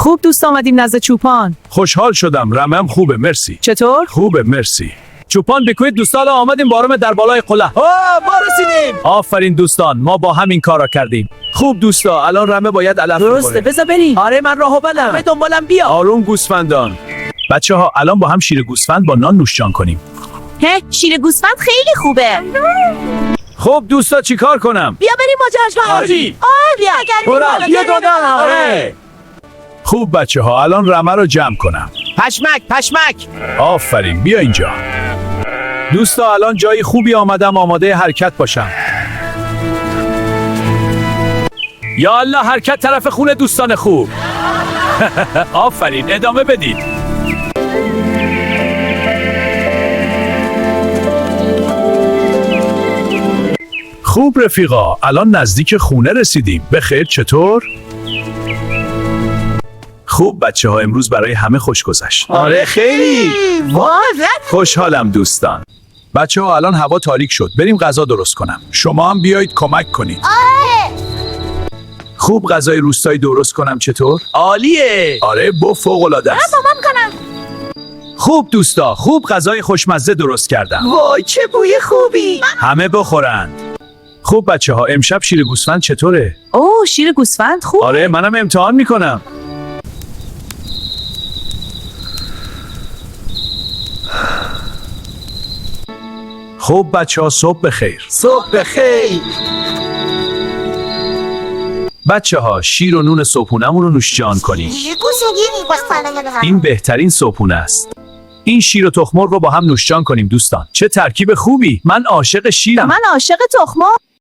خوب دوست آمدیم نزد چوپان. خوشحال شدم. رمم خوبه مرسی. چطور؟ خوبه مرسی. چوپان بکوید دوستان آمدیم بارم در بالای قله. ما رسیدیم. آفرین دوستان ما با همین کارا کردیم. خوب دوستا الان رمه باید علف درسته بخوره. بذار بریم. آره من راهو بلدم. به دنبالم بیا. آروم گوسفندان. بچه ها الان با هم شیر گوسفند با نان نوشجان کنیم. شیر گوسفند خیلی خوبه. خب دوستا چیکار کنم؟ بیا بریم ماجراجو. آجی. بیا. بیا دادن. آره. خوب بچه ها الان رمه رو جمع کنم. پشمک. آفرین بیا اینجا. دوستا الان جای خوبی آمدم آماده حرکت باشم. یا الله حرکت طرف خونه دوستان خوب. آفرین ادامه بدید. خوب رفیقا الان نزدیک خونه رسیدیم. بخیر چطور؟ خوب بچه ها امروز برای همه خوش گذشت. آره خیلی. خوشحالم دوستان. بچه ها الان هوا تاریک شد. بریم غذا درست کنم. شما هم بیایید کمک کنید. خوب غذای روستایی درست کنم چطور؟ عالیه. آره فوق العاده است. خوب دوستا خوب غذای خوشمزه درست کردم. وای چه بوی خوبی. همه بخورند. خوب بچه ها امشب شیر گوسفند چطوره؟ اوه شیر گوسفند خوب. آره منم امتحان میکنم. خوب بچه ها صبح بخیر. صبح بخیر. بچه ها شیر و نون صبحونمون رو نوشجان کنیم. این بهترین صبحونه است. این شیر و تخم‌مرغ رو با هم نوشجان کنیم دوستان. چه ترکیب خوبی. من عاشق شیرم. من عاشق تخم‌مرغ.